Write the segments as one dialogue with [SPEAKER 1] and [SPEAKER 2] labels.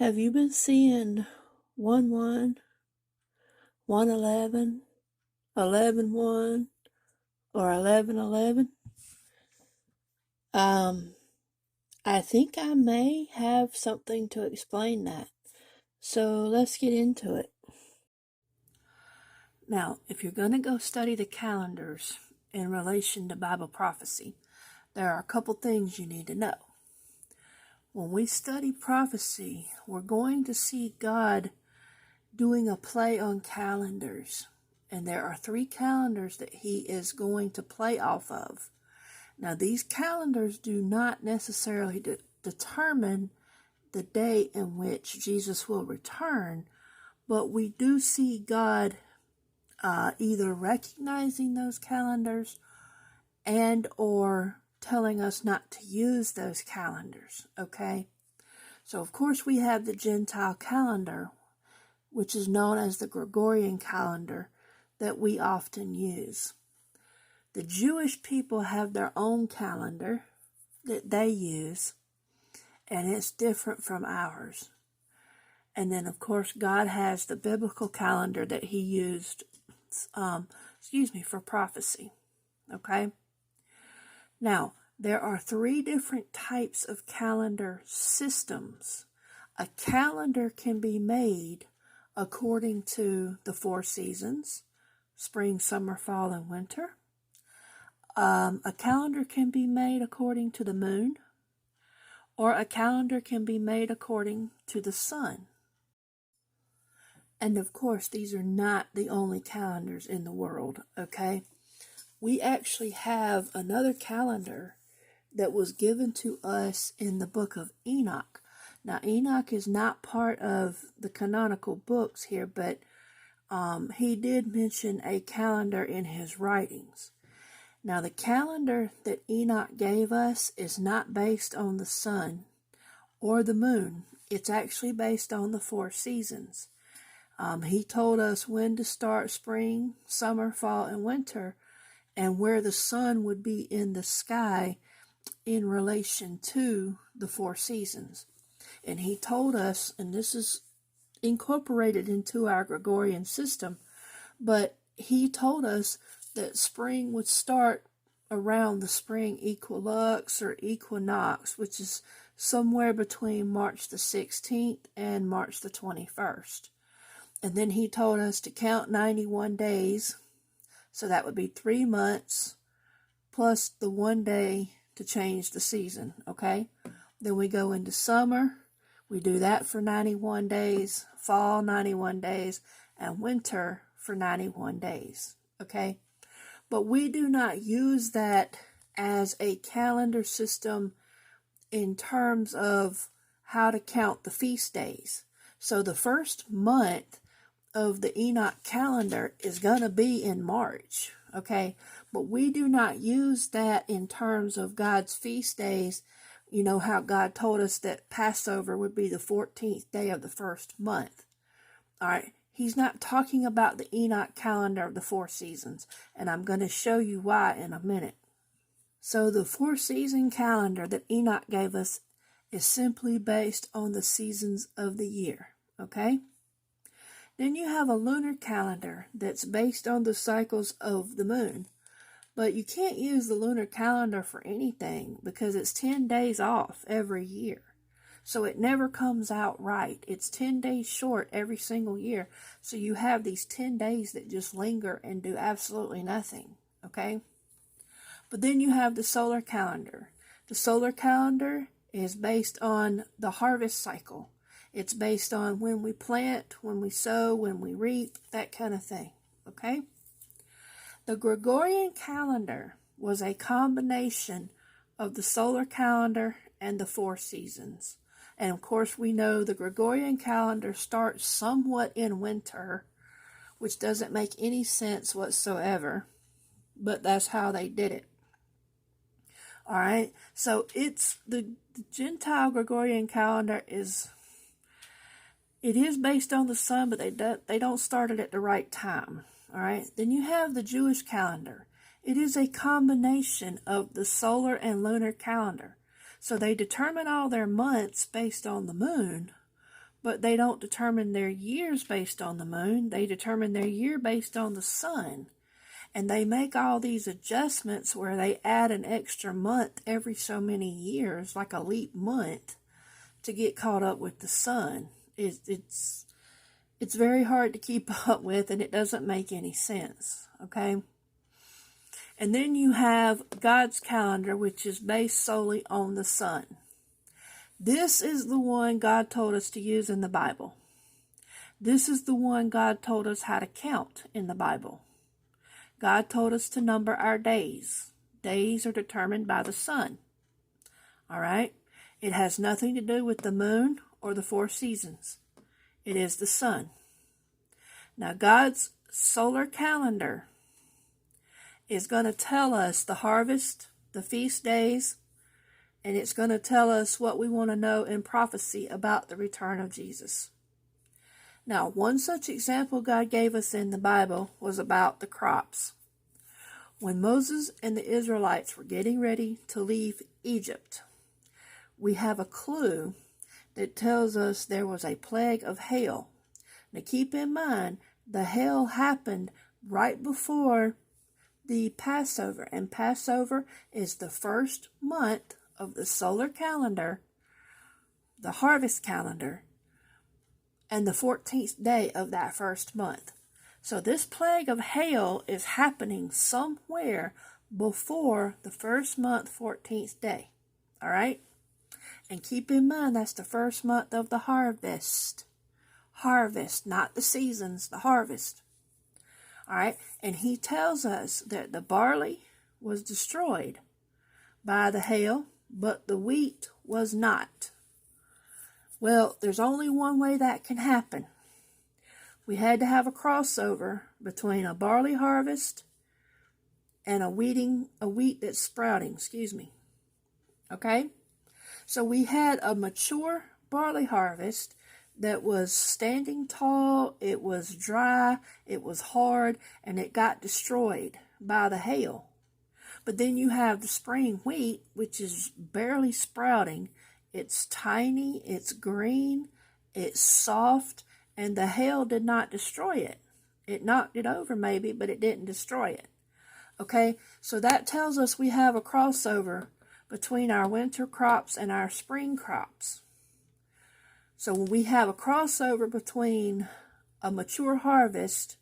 [SPEAKER 1] Have you been seeing 1-1, 111, 11-1, or 11-11? I think I may have something to explain that. So let's get into it. Now, if you're going to go study the calendars in relation to Bible prophecy, there are a couple things you need to know. When we study prophecy, we're going to see God doing a play on calendars. And there are 3 calendars that he is going to play off of. Now, these calendars do not necessarily determine the day in which Jesus will return, but we do see God either recognizing those calendars and or telling us not to use those calendars, okay? So, of course, we have the Gentile calendar, which is known as the Gregorian calendar, that we often use. The Jewish people have their own calendar that they use, and it's different from ours. And then, of course, God has the biblical calendar that he used, for prophecy, okay? Now, there are 3 different types of calendar systems. A calendar can be made according to the 4 seasons, spring, summer, fall, and winter. A calendar can be made according to the moon, or a calendar can be made according to the sun. And of course, these are not the only calendars in the world, okay? We actually have another calendar that was given to us in the book of Enoch. Now, Enoch is not part of the canonical books here, but he did mention a calendar in his writings. Now, the calendar that Enoch gave us is not based on the sun or the moon. It's actually based on the 4 seasons. He told us when to start spring, summer, fall, and winter, and where the sun would be in the sky in relation to the 4 seasons. And he told us, and this is incorporated into our Gregorian system, but he told us that spring would start around the spring equinox or equinox, which is somewhere between March the 16th and March the 21st. And then he told us to count 91 days, so that would be 3 months, plus the 1 day to change the season, okay? Then we go into summer, we do that for 91 days, fall 91 days, and winter for 91 days, okay? But we do not use that as a calendar system in terms of how to count the feast days. So the first month of the Enoch calendar is going to be in March, okay? But we do not use that in terms of God's feast days. You know how God told us that Passover would be the 14th day of the first month. All right, he's not talking about the Enoch calendar of the 4 seasons, and I'm going to show you why in a minute. So the 4-season calendar that Enoch gave us is simply based on the seasons of the year, okay? Then you have a lunar calendar that's based on the cycles of the moon. But you can't use the lunar calendar for anything because it's 10 days off every year. So it never comes out right. It's 10 days short every single year. So you have these 10 days that just linger and do absolutely nothing, okay? But then you have the solar calendar. The solar calendar is based on the harvest cycle. It's based on when we plant, when we sow, when we reap, that kind of thing, okay? The Gregorian calendar was a combination of the solar calendar and the 4 seasons. And of course, we know the Gregorian calendar starts somewhat in winter, which doesn't make any sense whatsoever, but that's how they did it. All right, so it's the Gentile Gregorian calendar is based on the sun, but they don't start it at the right time. All right, then you have the Jewish calendar. It is a combination of the solar and lunar calendar. So they determine all their months based on the moon, but they don't determine their years based on the moon. They determine their year based on the sun. And they make all these adjustments where they add an extra month every so many years, like a leap month, to get caught up with the sun. It's very hard to keep up with, and it doesn't make any sense, okay? And then you have God's calendar, which is based solely on the sun. This is the one God told us to use in the Bible. This is the one God told us how to count in the Bible. God told us to number our days. Days are determined by the sun. All right? It has nothing to do with the moon or the 4 seasons. It is the sun. Now, God's solar calendar is going to tell us the harvest, the feast days, and it's going to tell us what we want to know in prophecy about the return of Jesus. Now, one such example God gave us in the Bible was about the crops. When Moses and the Israelites were getting ready to leave Egypt, we have a clue that tells us there was a plague of hail. Now, keep in mind, the hail happened right before the Passover, and Passover is the first month of the solar calendar, the harvest calendar, and the 14th day of that first month. So this plague of hail is happening somewhere before the first month, 14th day. All right? And keep in mind, that's the first month of the harvest. Harvest, not the seasons, the harvest. All right? And he tells us that the barley was destroyed by the hail, but the wheat was not. Well, there's only one way that can happen. We had to have a crossover between a barley harvest and a wheat that's sprouting, Okay? So we had a mature barley harvest that was standing tall, it was dry, it was hard, and it got destroyed by the hail. But then you have the spring wheat, which is barely sprouting. It's tiny, it's green, it's soft, and the hail did not destroy it. It knocked it over maybe, but it didn't destroy it. Okay, so that tells us we have a crossover between our winter crops and our spring crops. So when we have a crossover between a mature harvest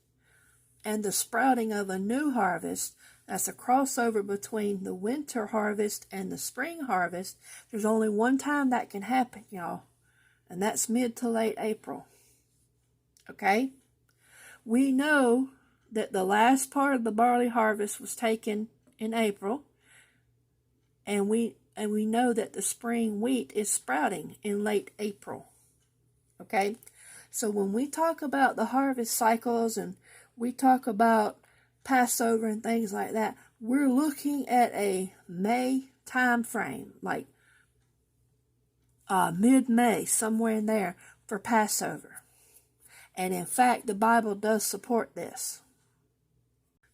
[SPEAKER 1] and the sprouting of a new harvest, that's a crossover between the winter harvest and the spring harvest. There's only one time that can happen, y'all, and that's mid to late April. Okay? We know that the last part of the barley harvest was taken in April, and we know that the spring wheat is sprouting in late April. Okay? So when we talk about the harvest cycles and we talk about Passover and things like that, we're looking at a May time frame, like mid-May, somewhere in there, for Passover. And in fact, the Bible does support this.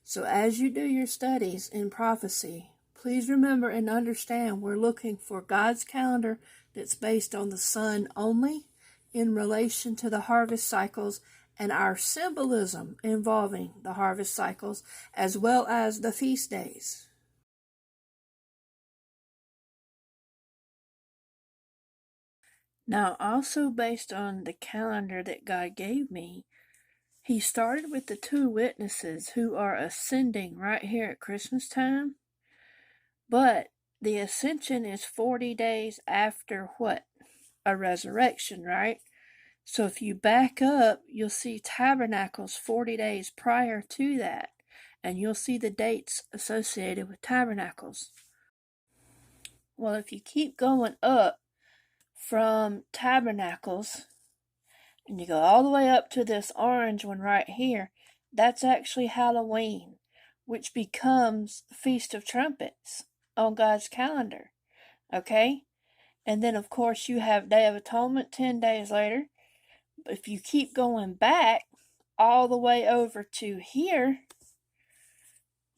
[SPEAKER 1] So as you do your studies in prophecy, please remember and understand we're looking for God's calendar that's based on the sun only in relation to the harvest cycles and our symbolism involving the harvest cycles as well as the feast days. Now, also based on the calendar that God gave me, he started with the 2 witnesses who are ascending right here at Christmas time. But the ascension is 40 days after what? A resurrection, right? So if you back up, you'll see tabernacles 40 days prior to that. And you'll see the dates associated with tabernacles. Well, if you keep going up from tabernacles, and you go all the way up to this orange one right here, that's actually Halloween, which becomes Feast of Trumpets on God's calendar. Okay? And then, of course, you have Day of Atonement 10 days later. But if you keep going back all the way over to here,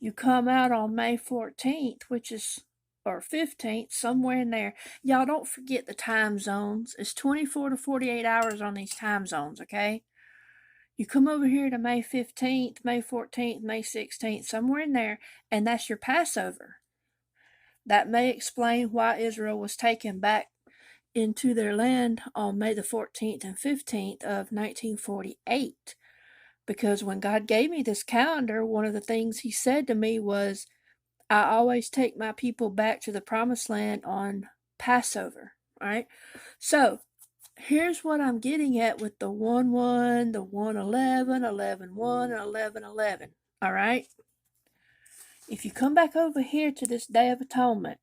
[SPEAKER 1] you come out on May 14th, which is or 15th, somewhere in there. Y'all don't forget the time zones. It's 24 to 48 hours on these time zones, okay? You come over here to May 15th, May 14th, May 16th, somewhere in there, and that's your Passover. That may explain why Israel was taken back into their land on May the 14th and 15th of 1948. Because when God gave me this calendar, one of the things He said to me was, I always take my people back to the promised land on Passover. All right. So here's what I'm getting at with the 1-1, the 1-11, 11-1, and 11-11. All right. If you come back over here to this Day of Atonement,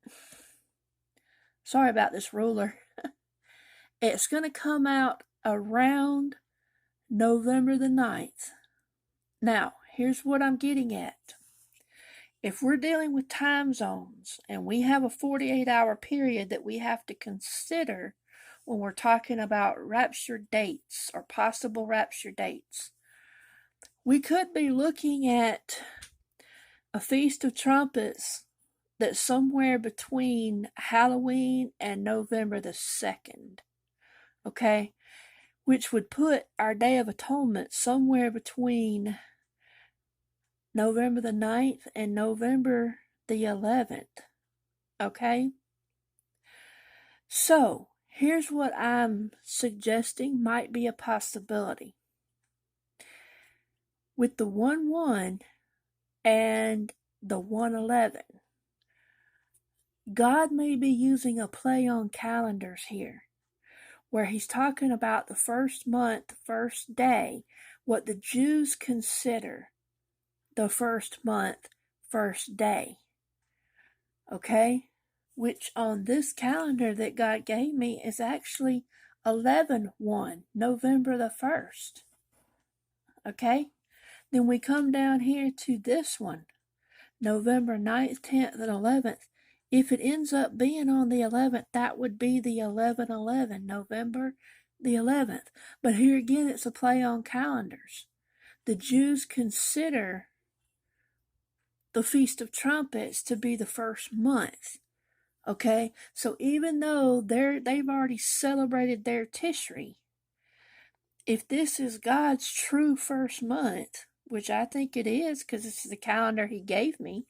[SPEAKER 1] sorry about this ruler, it's going to come out around November the 9th. Now, here's what I'm getting at. If we're dealing with time zones and we have a 48-hour period that we have to consider when we're talking about rapture dates or possible rapture dates, we could be looking at a Feast of Trumpets that's somewhere between Halloween and November the 2nd, okay? Which would put our Day of Atonement somewhere between November the 9th and November the 11th, okay? So, here's what I'm suggesting might be a possibility. With the 1-1 and the 1-11, God may be using a play on calendars here, where He's talking about the first month, first day, what the Jews consider the first month, first day. Okay? Which on this calendar that God gave me is actually 11-1, November the 1st. Okay? Then we come down here to this one, November 9th, 10th, and 11th. If it ends up being on the 11th, that would be the 11-11, November the 11th. But here again, it's a play on calendars. The Jews consider the Feast of Trumpets to be the first month. Okay, so even though they've already celebrated their Tishri, if this is God's true first month, which I think it is because this is the calendar He gave me,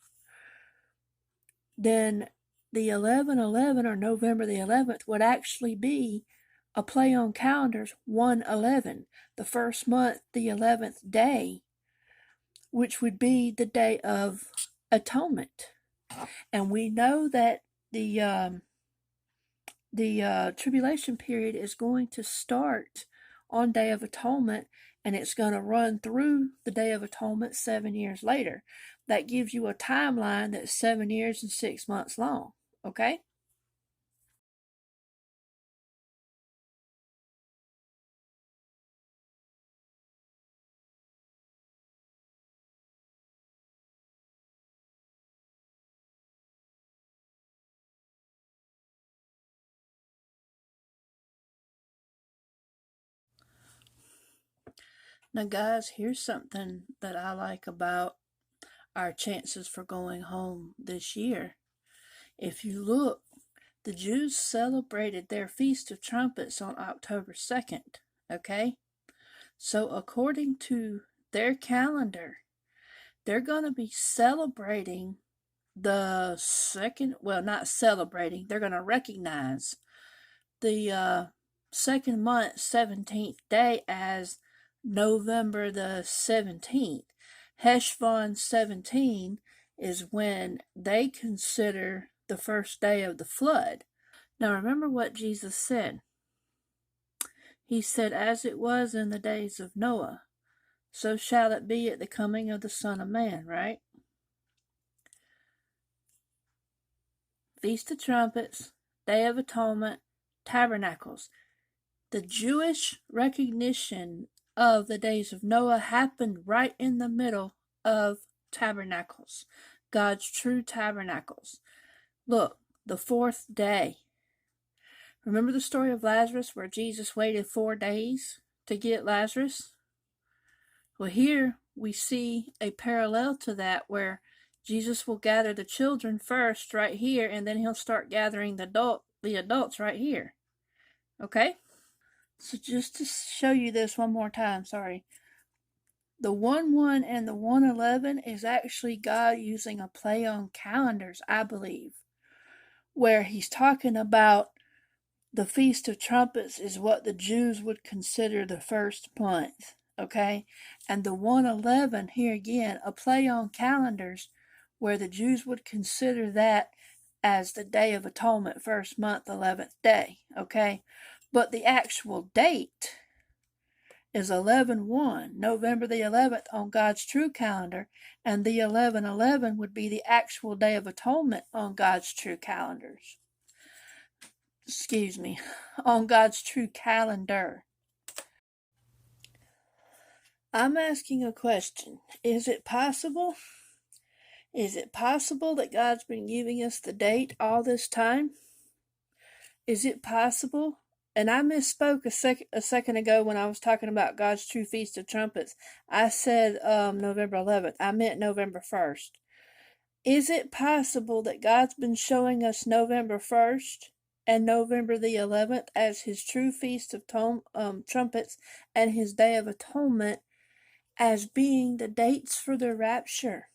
[SPEAKER 1] then the 11-11 or November the 11th would actually be a play on calendars 1-11, the first month, the 11th day, which would be the Day of Atonement. And we know that the tribulation period is going to start on Day of Atonement, and it's going to run through the Day of Atonement 7 years later. That gives you a timeline that's 7 years and 6 months long, okay? Now, guys, here's something that I like about our chances for going home this year. If you look, the Jews celebrated their Feast of Trumpets on October 2nd, okay? So according to their calendar, they're going to be celebrating the second, well, not celebrating, they're going to recognize the second month, 17th day as November the 17th. Heshvan 17 is when they consider the first day of the flood. Now remember what Jesus said. He said, as it was in the days of Noah, so shall it be at the coming of the Son of Man, right? Feast of Trumpets, Day of Atonement, Tabernacles. The Jewish recognition of the days of Noah happened right in the middle of Tabernacles, God's true tabernacles. Look, the fourth day. Remember the story of Lazarus where Jesus waited 4 days to get Lazarus? Well, here we see a parallel to that where Jesus will gather the children first right here, and then he'll start gathering the adults right here. Okay? So just to show you this one more time, sorry. The 1-1 and the 1-11 is actually God using a play on calendars, I believe, where he's talking about the Feast of Trumpets is what the Jews would consider the first month, okay? And the 1-11, here again, a play on calendars where the Jews would consider that as the Day of Atonement, first month, 11th day, okay? But the actual date is 11/1, November the 11th on God's true calendar, and the 11/11 would be the actual Day of Atonement on God's true calendars. Excuse me, on God's true calendar. I'm asking a question. Is it possible? Is it possible that God's been giving us the date all this time? Is it possible? And I misspoke a second ago when I was talking about God's true Feast of Trumpets. I said November 11th. I meant November 1st. Is it possible that God's been showing us November 1st and November the 11th as his true Feast of Trumpets and his Day of Atonement as being the dates for the rapture?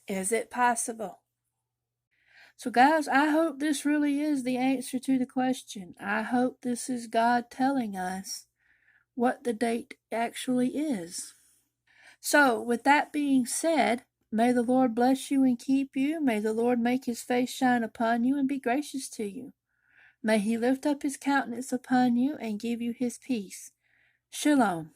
[SPEAKER 1] Is it possible? So guys, I hope this really is the answer to the question. I hope this is God telling us what the date actually is. So, with that being said, may the Lord bless you and keep you. May the Lord make his face shine upon you and be gracious to you. May he lift up his countenance upon you and give you his peace. Shalom.